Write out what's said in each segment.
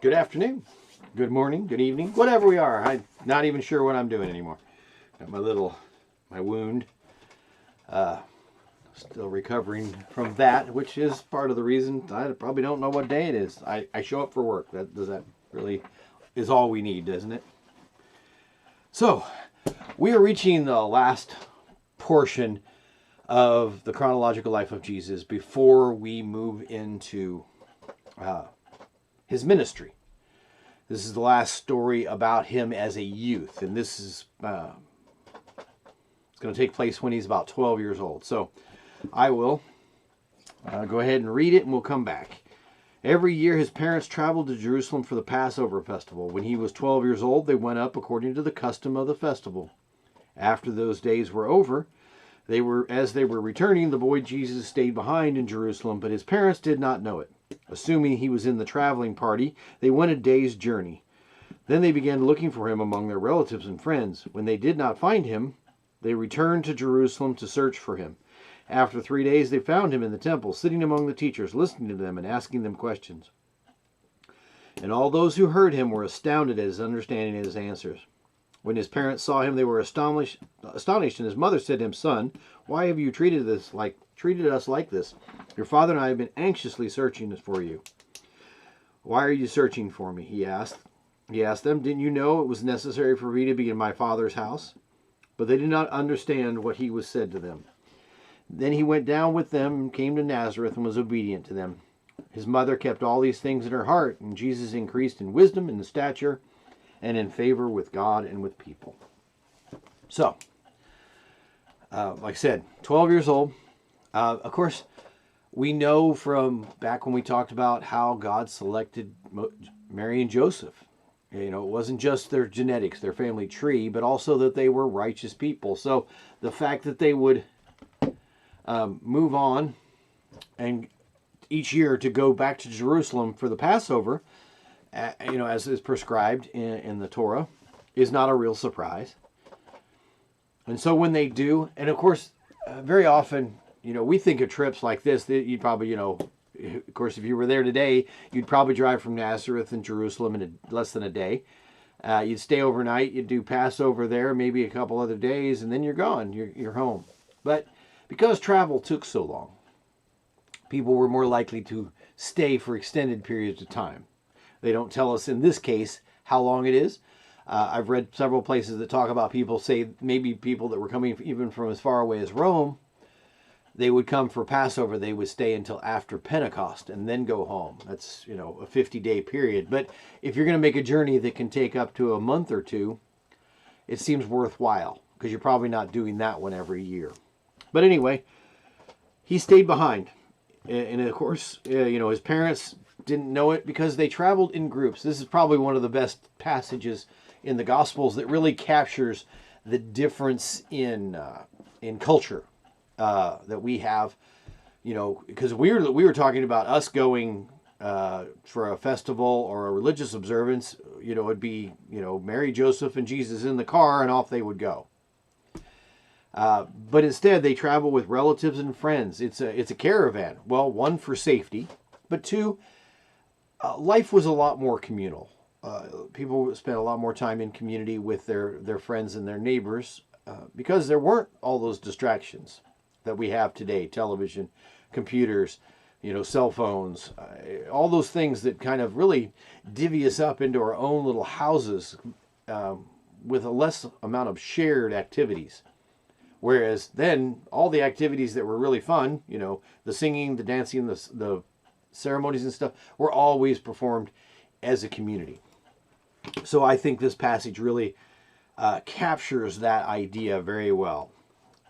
Good afternoon, good morning, good evening, whatever we are. I'm not even sure what I'm doing anymore. Got my wound. Still recovering from that, which is part of the reason I probably don't know what day it is. I show up for work. That really is all we need, doesn't it? So, we are reaching the last portion of the chronological life of Jesus before we move into his ministry. This is the last story about him as a youth, and this is it's going to take place when he's about 12 years old. So I will go ahead and read it, and we'll come back. Every year his parents traveled to Jerusalem for the Passover festival. When he was 12 years old, they went up according to the custom of the festival. After those days were over, as they were returning, the boy Jesus stayed behind in Jerusalem, but his parents did not know it. Assuming he was in the traveling party, they went a day's journey. Then they began looking for him among their relatives and friends. When they did not find him, they returned to Jerusalem to search for him. After 3 days, they found him in the temple, sitting among the teachers, listening to them and asking them questions. And all those who heard him were astounded at his understanding and his answers. When his parents saw him, they were astonished, and his mother said to him, "Son, why have you treated us like this? Your father and I have been anxiously searching for you." "Why are you searching for me?" he asked. He asked them, "Didn't you know it was necessary for me to be in my father's house?" But they did not understand what he was said to them. Then he went down with them and came to Nazareth and was obedient to them. His mother kept all these things in her heart, and Jesus increased in wisdom and in stature and in favor with God and with people. So, like I said, 12 years old. Of course, we know from back when we talked about how God selected Mary and Joseph. You know, it wasn't just their genetics, their family tree, but also that they were righteous people. So the fact that they would move on and each year to go back to Jerusalem for the Passover, as is prescribed in the Torah, is not a real surprise. And so when they do, and of course, very often, we think of trips like this, that you'd probably, of course, if you were there today, you'd probably drive from Nazareth and Jerusalem in less than a day. You'd stay overnight, you'd do Passover there, maybe a couple other days, and then you're gone, you're home. But because travel took so long, people were more likely to stay for extended periods of time. They don't tell us in this case how long it is. I've read several places that talk about people say maybe people that were coming even from as far away as Rome, they would come for Passover, they would stay until after Pentecost and then go home. That's, a 50-day period. But if you're going to make a journey that can take up to a month or two, it seems worthwhile because you're probably not doing that one every year. But anyway, he stayed behind. And of course, his parents didn't know it because they traveled in groups. This is probably one of the best passages in the Gospels that really captures the difference in culture that we have. Because we were talking about us going for a festival or a religious observance. It'd be Mary, Joseph, and Jesus in the car, and off they would go. But instead, they travel with relatives and friends. It's a caravan. Well, one, for safety, but two, life was a lot more communal. People spent a lot more time in community with their friends and their neighbors because there weren't all those distractions that we have today: television, computers, cell phones, all those things that kind of really divvy us up into our own little houses with a less amount of shared activities. Whereas then, all the activities that were really fun, the singing, the dancing, the ceremonies and stuff, were always performed as a community. So I think this passage really captures that idea very well.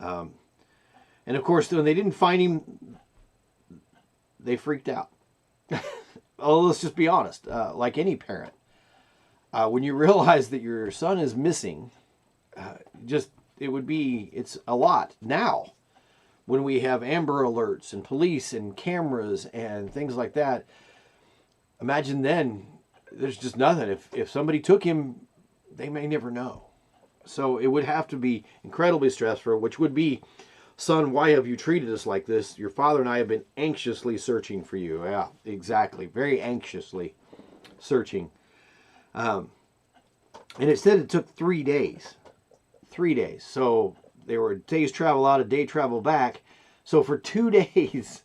And of course, when they didn't find him, they freaked out. Oh, let's just be honest. Like any parent, when you realize that your son is missing, it's a lot now when we have Amber Alerts and police and cameras and things like that. Imagine then, there's just nothing. If somebody took him, they may never know. So it would have to be incredibly stressful, which would be, "Son, why have you treated us like this? Your father and I have been anxiously searching for you." Yeah, exactly. Very anxiously. searching. And it said it took 3 days. 3 days. So they were a day's travel out, a day travel back. So for 2 days,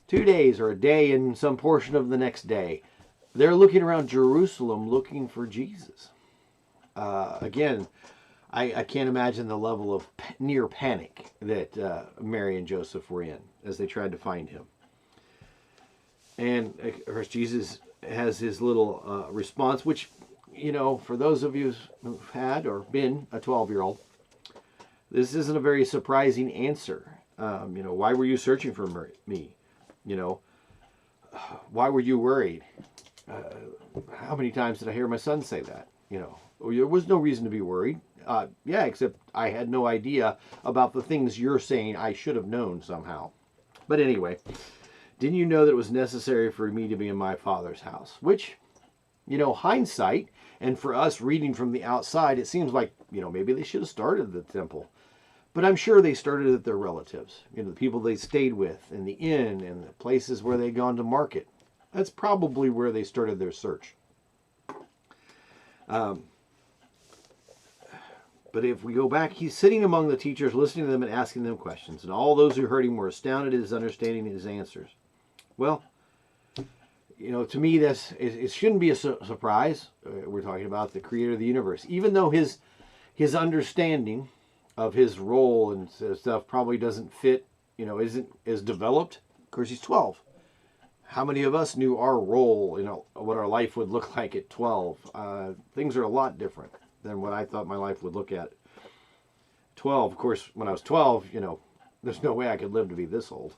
2 days or a day and some portion of the next day, they're looking around Jerusalem looking for Jesus. Again, I can't imagine the level of near panic that Mary and Joseph were in as they tried to find him. And of course, Jesus has his little response, which, you know, for those of you who've had or been a 12-year-old, this isn't a very surprising answer. You know, why were you searching for me? You know, why were you worried? How many times did I hear my son say that? You know, there was no reason to be worried. Yeah, except I had no idea about the things you're saying I should have known somehow. But anyway, didn't you know that it was necessary for me to be in my Father's house? Which, you know, hindsight, and for us reading from the outside, it seems like, you know, maybe they should have started at the temple. But I'm sure they started at their relatives, you know, the people they stayed with, in the inn, and the places where they'd gone to market. That's probably where they started their search. But if we go back, he's sitting among the teachers, listening to them and asking them questions. And all those who heard him were astounded at his understanding and his answers. Well, you know, to me, it shouldn't be a surprise. We're talking about the creator of the universe. Even though his understanding of his role and stuff probably doesn't fit, you know, isn't as developed. Of course, he's 12. How many of us knew our role, you know, what our life would look like at 12? Things are a lot different than what I thought my life would look at 12. Of course, when I was 12, you know, there's no way I could live to be this old.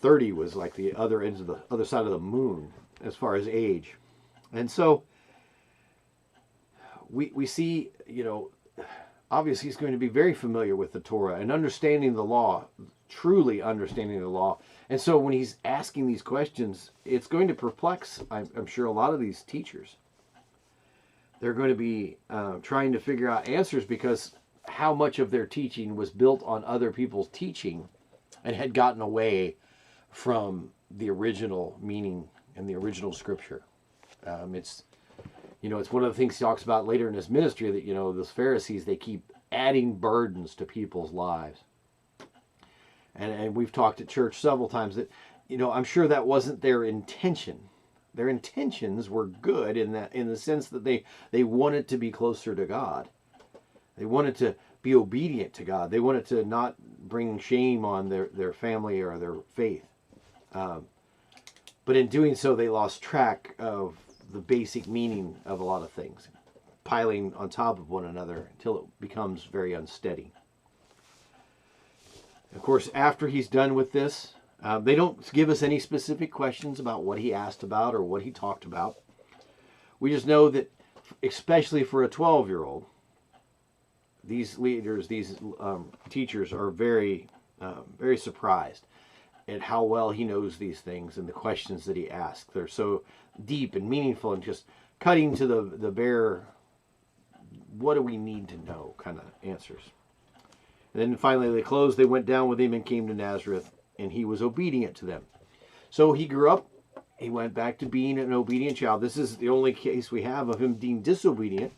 30 was like the other end of the other side of the moon as far as age. And so we see, you know, obviously he's going to be very familiar with the Torah and understanding the law, truly understanding the law. And so when he's asking these questions, it's going to perplex, I'm sure, a lot of these teachers. They're going to be trying to figure out answers because how much of their teaching was built on other people's teaching and had gotten away from the original meaning and the original scripture. It's, you know, it's one of the things he talks about later in his ministry that, you know, those Pharisees, they keep adding burdens to people's lives. And we've talked at church several times that, you know, I'm sure that wasn't their intention. Their intentions were good in the sense that they wanted to be closer to God. They wanted to be obedient to God. They wanted to not bring shame on their family or their faith. But in doing so, they lost track of the basic meaning of a lot of things, piling on top of one another until it becomes very unsteady. Of course, after he's done with this, they don't give us any specific questions about what he asked about or what he talked about. We just know that, especially for a 12-year-old, these leaders, these teachers are very, very surprised at how well he knows these things and the questions that he asks. They're so deep and meaningful and just cutting to the bare, what do we need to know kind of answers. And then finally they closed, they went down with him and came to Nazareth, and he was obedient to them. So he grew up, he went back to being an obedient child. This is the only case we have of him being disobedient.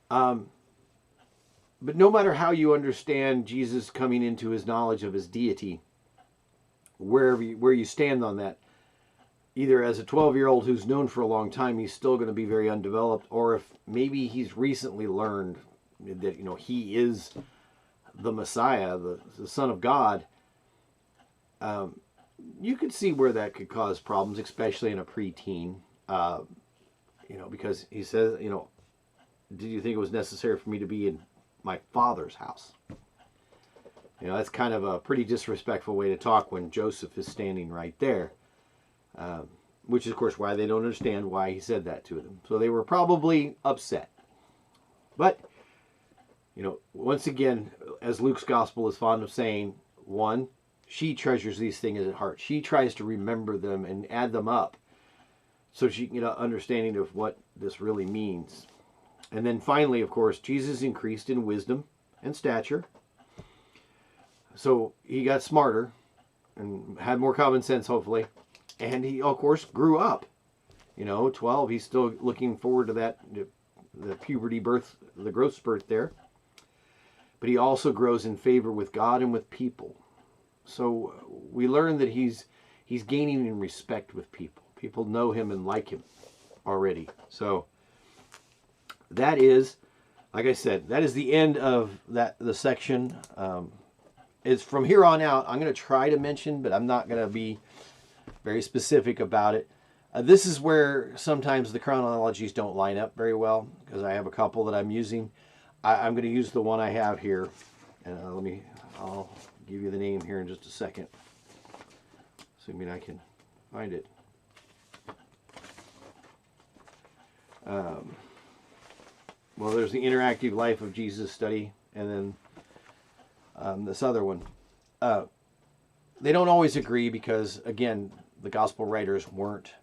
But no matter how you understand Jesus coming into his knowledge of his deity, where you stand on that, either as a 12-year-old who's known for a long time, he's still going to be very undeveloped, or if maybe he's recently learned that, you know, he is the Messiah, the Son of God, you could see where that could cause problems, especially in a preteen, you know, because he says, you know, did you think it was necessary for me to be in my Father's house? You know, that's kind of a pretty disrespectful way to talk when Joseph is standing right there, which is, of course, why they don't understand why he said that to them. So they were probably upset. But, you know, once again, as Luke's gospel is fond of saying, one, she treasures these things at heart. She tries to remember them and add them up so she can get an understanding of what this really means. And then finally, of course, Jesus increased in wisdom and stature. So he got smarter and had more common sense, hopefully. And he, of course, grew up. You know, 12, he's still looking forward to that, the puberty birth, the growth spurt there. But he also grows in favor with God and with people. So we learn that he's gaining in respect with people. People know him and like him already. So that is, like I said, that is the end of the section. It's from here on out. I'm going to try to mention, but I'm not going to be very specific about it. This is where sometimes the chronologies don't line up very well, because I have a couple that I'm using. I'm going to use the one I have here, and I'll give you the name here in just a second, assuming I can find it. Well, there's the Interactive Life of Jesus study, and then this other one. They don't always agree because, again, the gospel writers weren't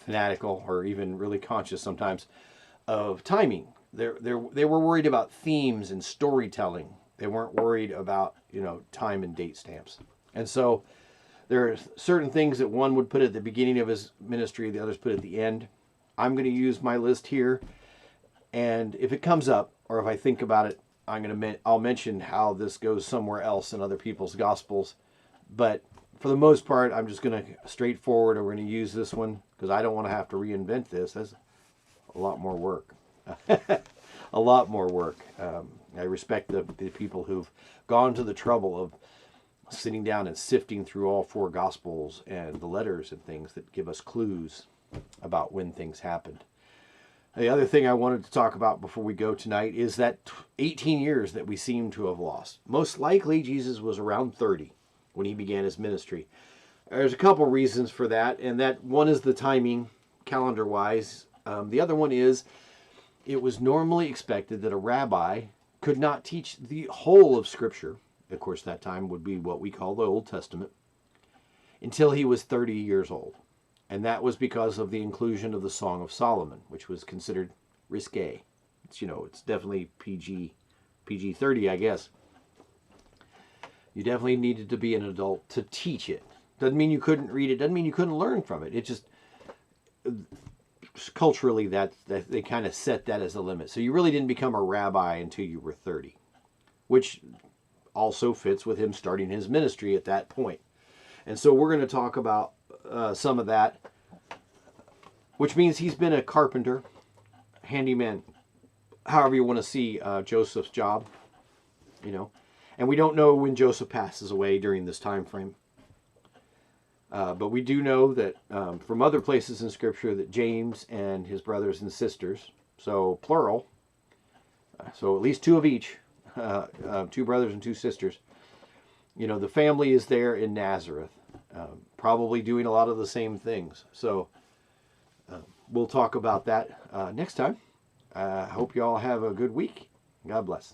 fanatical or even really conscious sometimes of timing. They were worried about themes and storytelling. They weren't worried about, time and date stamps. And so there are certain things that one would put at the beginning of his ministry, the others put at the end. I'm going to use my list here, and if it comes up or if I think about it, I'll mention how this goes somewhere else in other people's gospels. But for the most part, I'm just going to straightforward, and we're going to use this one because I don't want to have to reinvent this. That's a lot more work. A lot more work. I respect the people who've gone to the trouble of sitting down and sifting through all four gospels and the letters and things that give us clues about when things happened. The other thing I wanted to talk about before we go tonight is that 18 years that we seem to have lost. Most likely Jesus was around 30 when he began his ministry. There's a couple reasons for that, and that one is the timing, calendar-wise. The other one is it was normally expected that a rabbi could not teach the whole of Scripture, of course that time would be what we call the Old Testament, until he was 30 years old. And that was because of the inclusion of the Song of Solomon, which was considered risque. It's definitely PG-30, I guess. You definitely needed to be an adult to teach it. Doesn't mean you couldn't read it. Doesn't mean you couldn't learn from it. It just, culturally, that they kind of set that as a limit. So you really didn't become a rabbi until you were 30, which also fits with him starting his ministry at that point. And so we're going to talk about some of that, which means he's been a carpenter, handyman, however you want to see Joseph's job, And we don't know when Joseph passes away during this time frame. But we do know that from other places in Scripture that James and his brothers and sisters, so plural, so at least two of each, 2 brothers and 2 sisters, the family is there in Nazareth, probably doing a lot of the same things. So we'll talk about that next time. I hope you all have a good week. God bless.